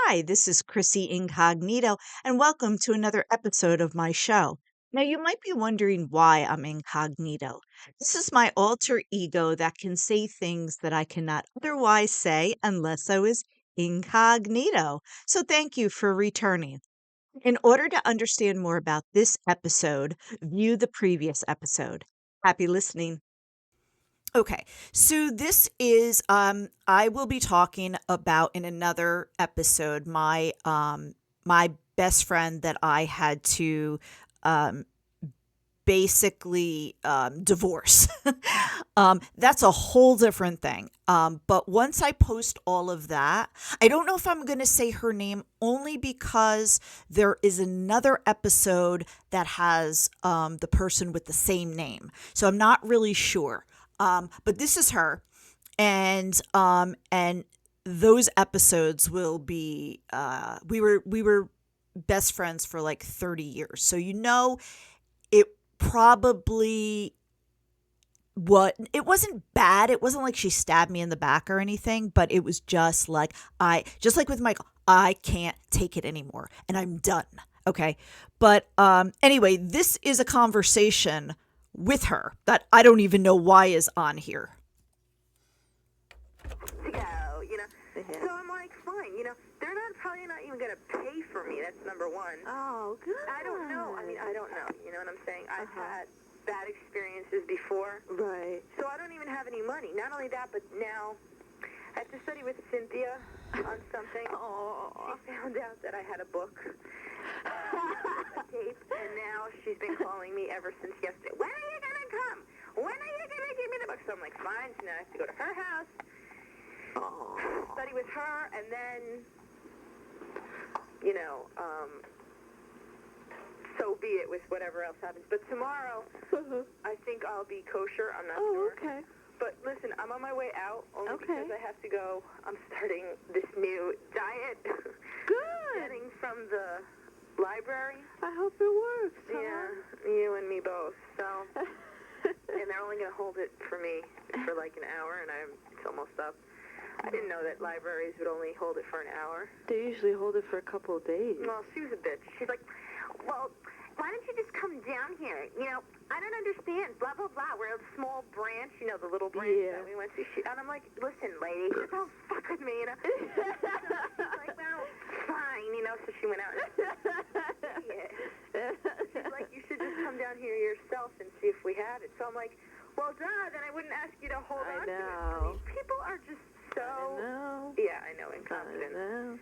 Hi, this is Chrissy Incognito, and welcome to another episode of my show. Now, you might be wondering why I'm incognito. This is my alter ego that can say things that I cannot otherwise say unless I was incognito. So, thank you for returning. In order to understand more about this episode, view the previous episode. Happy listening. Okay, so this is I will be talking about in another episode my best friend that I had to um basically divorce. That's a whole different thing. But once I post all of that, I don't know if I'm going to say her name only because there is another episode that has the person with the same name. So I'm not really sure. But this is her, and those episodes will be. We were best friends for like 30 years, so it probably what it wasn't bad. It wasn't like she stabbed me in the back or anything, but it was just like with Michael, I can't take it anymore and I'm done. Okay. But anyway, this is a conversation with her that I don't even know why is on here. So I'm like, fine, they're probably not even gonna pay for me. That's number one. Oh, good. I don't know. I don't know. You know what I'm saying? I've had bad experiences before. Right. So I don't even have any money. Not only that, but now I have to study with Cynthia on something. Oh. She found out that I had a book, a tape, and now she's been calling me ever since yesterday. When are you gonna come? When are you gonna give me the book? So I'm like, fine. So now I have to go to her house, study with her, and then, so be it with whatever else happens. But tomorrow, I think I'll be kosher. I'm not sure. Okay. But listen, I'm on my way out only Okay. because I have to go. I'm starting this new diet. Good. Getting from the library. I hope it works. Yeah, you and me both. So, and they're only going to hold it for me for like an hour, and it's almost up. I didn't know that libraries would only hold it for an hour. They usually hold it for a couple of days. Well, she was a bitch. She's like, well, why don't you just come down here? I don't understand. Blah, blah, blah. We're a small branch, the little branch that we went to. And I'm like, listen, lady, just don't fuck with me, She's like, well, fine, So she went out and she's like, you should just come down here yourself and see if we have it. So I'm like, well, duh, then I wouldn't ask you to hold on to it. I mean, people are just so... I know. Yeah, I know, incompetent. I know.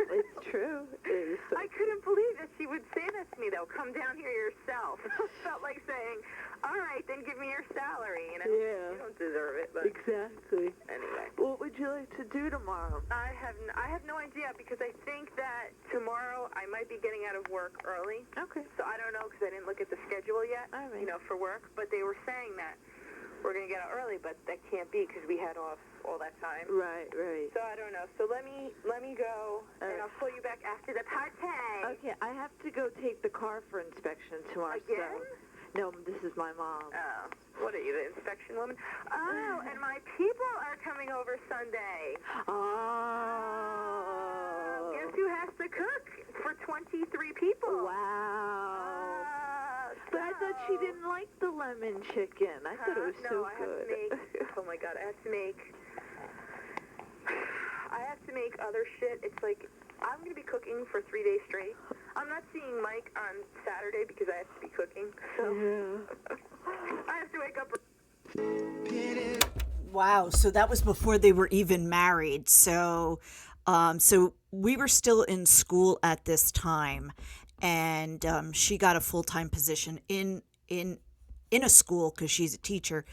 It's true. It is so I couldn't believe that she would say that to me, though. Come down here yourself. It felt like saying, all right, then give me your salary, Yeah. You don't deserve it, but... Exactly. Anyway. What would you like to do tomorrow? I have no idea, because I think that tomorrow I might be getting out of work early. Okay. So I don't know, because I didn't look at the schedule yet, All right. for work. But they were saying that we're going to get out early, but that can't be because we had off all that time. Right. So I don't know. So let me go, and I'll call you back after the party. Okay, I have to go take the car for inspection tomorrow. Again? No, this is my mom. Oh, what are you, the inspection woman? Oh, and my people are coming over Sunday. Oh. Guess who has to cook for 23 people? Wow. But I thought she didn't like the lemon chicken. I thought it was so I good. have to make, oh my God, I have to make other shit. It's like, I'm going to be cooking for 3 days straight. I'm not seeing Mike on Saturday because I have to be cooking. So I have to wake up. Wow, so that was before they were even married. So we were still in school at this time, and she got a full-time position in a school because she's a teacher,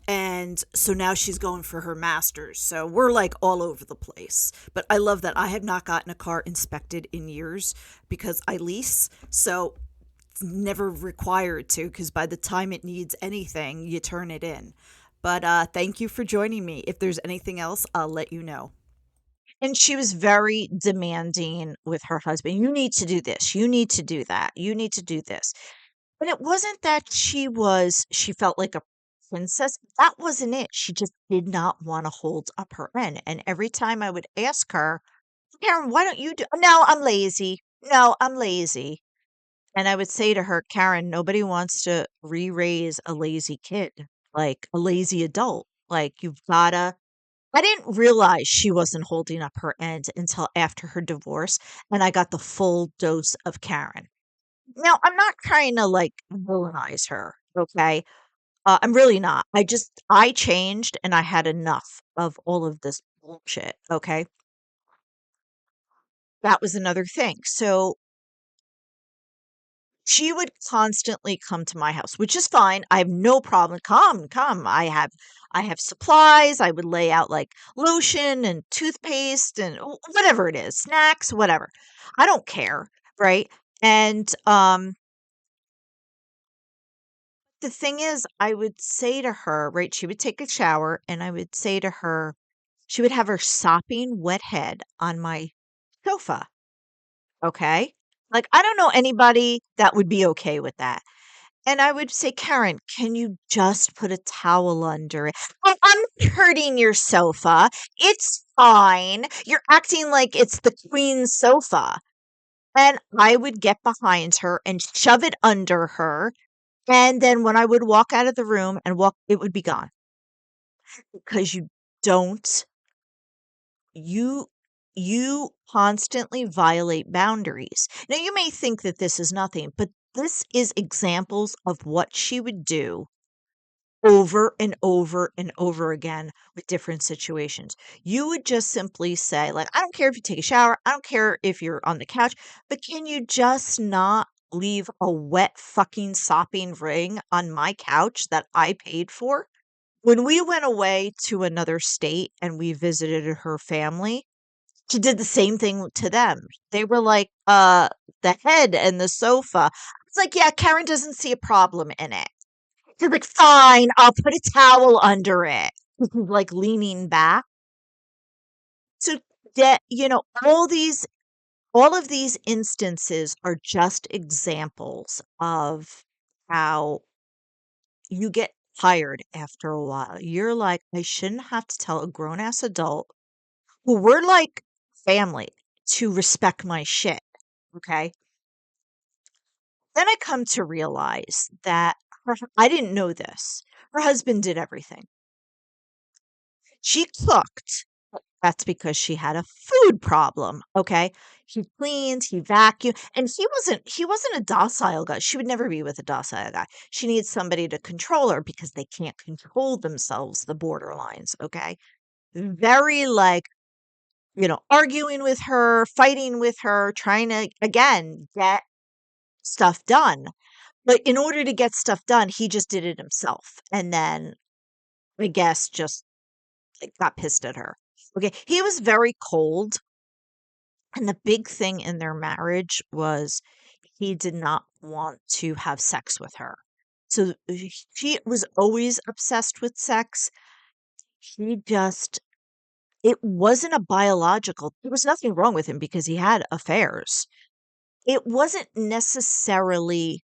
and so now she's going for her master's. So we're like all over the place. But I love that I have not gotten a car inspected in years because I lease, so it's never required to, because by the time it needs anything, you turn it in. But thank you for joining me. If there's anything else, I'll let you know. And she was very demanding with her husband. You need to do this. You need to do that. You need to do this. But it wasn't that she felt like a princess. That wasn't it. She just did not want to hold up her end. And every time I would ask her, Karen, why don't you do? No, I'm lazy. No, I'm lazy. And I would say to her, Karen, nobody wants to re-raise a lazy kid, like a lazy adult. Like you've gotta. I didn't realize she wasn't holding up her end until after her divorce, and I got the full dose of Karen. Now, I'm not trying to like villainize her, okay? I'm really not. I changed and I had enough of all of this bullshit, okay? That was another thing. So she would constantly come to my house, which is fine. I have no problem. Come, come. I have supplies. I would lay out like lotion and toothpaste and whatever it is, snacks, whatever. I don't care, right? And the thing is, I would say to her, right, she would take a shower and I would say to her, she would have her sopping wet head on my sofa, okay? Like I don't know anybody that would be okay with that. And I would say, Karen, can you just put a towel under it? Oh, I'm not hurting your sofa. It's fine. You're acting like it's the queen's sofa. And I would get behind her and shove it under her. And then when I would walk out of the room and walk, it would be gone because don't, you, you constantly violate boundaries. Now, you may think that this is nothing, but this is examples of what she would do over and over and over again with different situations. You would just simply say, like, I don't care if you take a shower, I don't care if you're on the couch, but can you just not leave a wet fucking sopping ring on my couch that I paid for? When we went away to another state and we visited her family, she did the same thing to them. They were like, the head and the sofa. It's like, yeah, Karen doesn't see a problem in it. She's like, fine, I'll put a towel under it. Like leaning back. So that, all of these instances are just examples of how you get tired after a while. You're like, I shouldn't have to tell a grown ass adult who we're like family to respect my shit. Okay. Then I come to realize that I didn't know this. Her husband did everything. She cooked. That's because she had a food problem, okay? He cleaned, he vacuumed, and he wasn't a docile guy. She would never be with a docile guy. She needs somebody to control her because they can't control themselves, the borderlines, okay? Very like, arguing with her, fighting with her, trying to again get stuff done. But in order to get stuff done, he just did it himself. And then I guess just like, got pissed at her. Okay, he was very cold. And the big thing in their marriage was he did not want to have sex with her. So she was always obsessed with sex. He just, it wasn't a biological, there was nothing wrong with him because he had affairs. It wasn't necessarily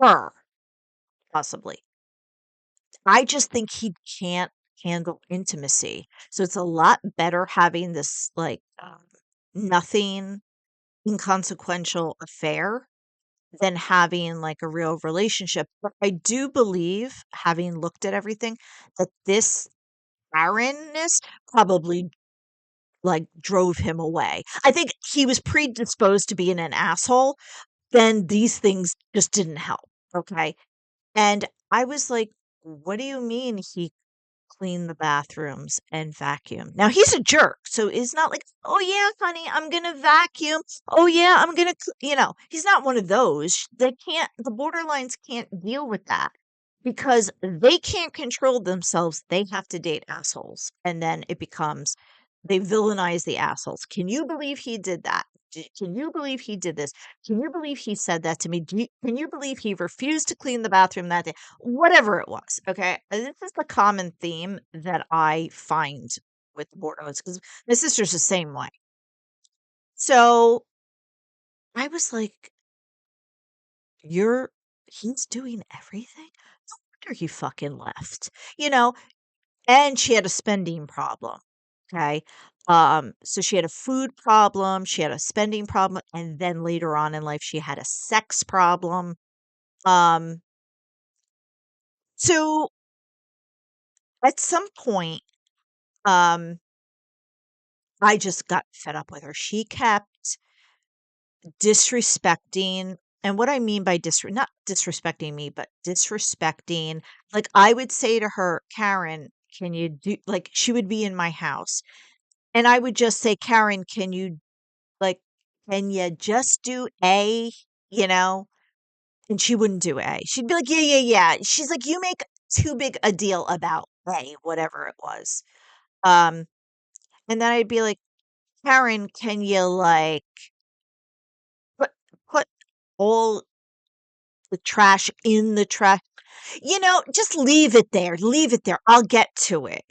her, possibly. I just think he can't handle intimacy. So it's a lot better having this like nothing inconsequential affair than having like a real relationship. But I do believe, having looked at everything, that this barrenness probably like drove him away. I think he was predisposed to being an asshole. Then these things just didn't help. Okay. And I was like, what do you mean he clean the bathrooms and vacuum? Now he's a jerk, so it's not like, "Oh yeah, honey, I'm gonna vacuum. Oh yeah, I'm gonna," he's not one of those. The borderlines can't deal with that because they can't control themselves. They have to date assholes, and then it becomes they villainize the assholes. Can you believe he did that? Can you believe he did this? Can you believe he said that to me? Can you believe he refused to clean the bathroom that day? Whatever it was, okay? This is the common theme that I find with Bordeaux because my sister's the same way. So I was like, he's doing everything? No wonder he fucking left, you know? And she had a spending problem, okay? So she had a food problem, she had a spending problem, and then later on in life, she had a sex problem. Um, so at some point, um, I just got fed up with her. She kept disrespecting, and what I mean by not disrespecting me, but disrespecting, like, I would say to her, "Karen, can you do," like, she would be in my house, and I would just say, "Karen, can you, like, can you just do A?" You know? And she wouldn't do A. She'd be like, "Yeah, yeah, yeah." She's like, "You make too big a deal about A," whatever it was. Um, and then I'd be like, "Karen, can you, like, put put all the trash in the trash," just leave it there. Leave it there. I'll get to it.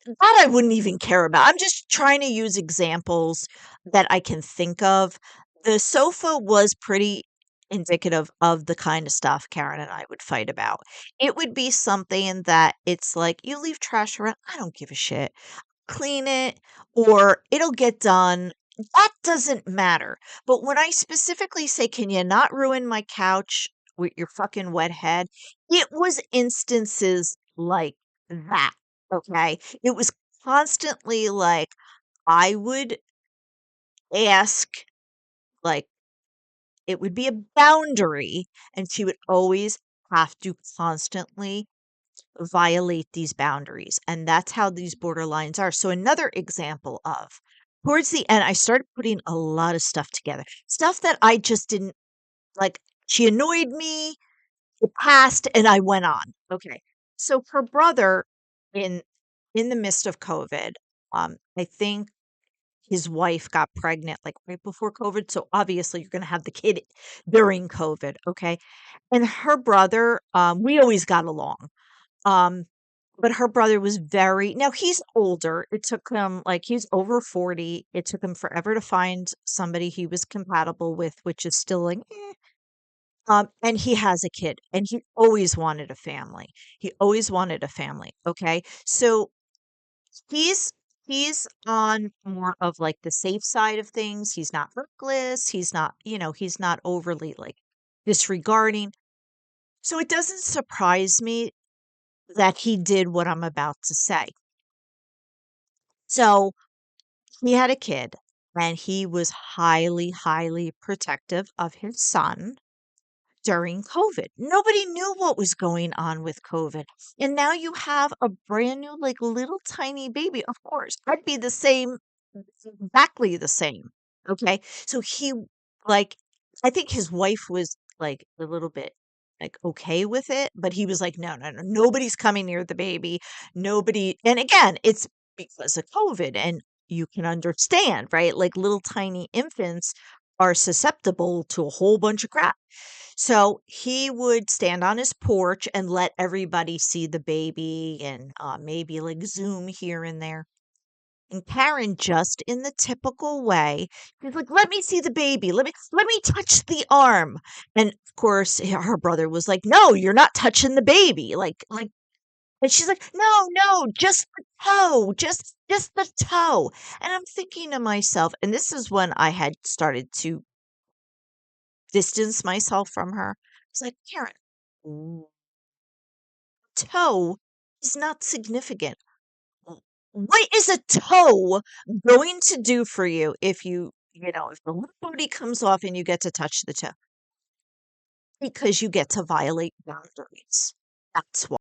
That I wouldn't even care about. I'm just trying to use examples that I can think of. The sofa was pretty indicative of the kind of stuff Karen and I would fight about. It would be something that it's like, you leave trash around, I don't give a shit. Clean it or it'll get done. That doesn't matter. But when I specifically say, "Can you not ruin my couch with your fucking wet head?" It was instances like that, okay? It was constantly like I would ask, like, it would be a boundary, and she would always have to constantly violate these boundaries. And that's how these borderlines are. So, another example of towards the end, I started putting a lot of stuff together, stuff that I just didn't like. She annoyed me, it passed, and I went on. Okay. So, her brother, in in the midst of COVID, I think his wife got pregnant like right before COVID. So obviously you're gonna have the kid during COVID. Okay. And her brother, we always got along. Um, but her brother was very now he's older. It took him like he's over 40. It took him forever to find somebody he was compatible with, which is still like, eh. And he has a kid and he always wanted a family. He always wanted a family. Okay. So he's he's on more of like the safe side of things. He's not reckless. He's not overly like disregarding. So it doesn't surprise me that he did what I'm about to say. So he had a kid and he was highly, highly protective of his son during COVID. Nobody knew what was going on with COVID. And now you have a brand new, like little tiny baby. Of course, I'd be the same, exactly the same. Okay. So like, I think his wife was like a little bit like okay with it, but he was like, no, no, no, nobody's coming near the baby. Nobody. And again, it's because of COVID and you can understand, right? Like little tiny infants are susceptible to a whole bunch of crap. So he would stand on his porch and let everybody see the baby and maybe like Zoom here and there. And Karen, just in the typical way, she's like, "Let me see the baby. Let me touch the arm." And of course, her brother was like, "No, you're not touching the baby." And she's like, "No, no, just the toe, just the toe." And I'm thinking to myself, and this is when I had started to distance myself from her. It's like, Karen, w- toe is not significant. What is a toe going to do for you if the little booty comes off and you get to touch the toe? Because you get to violate boundaries. That's why.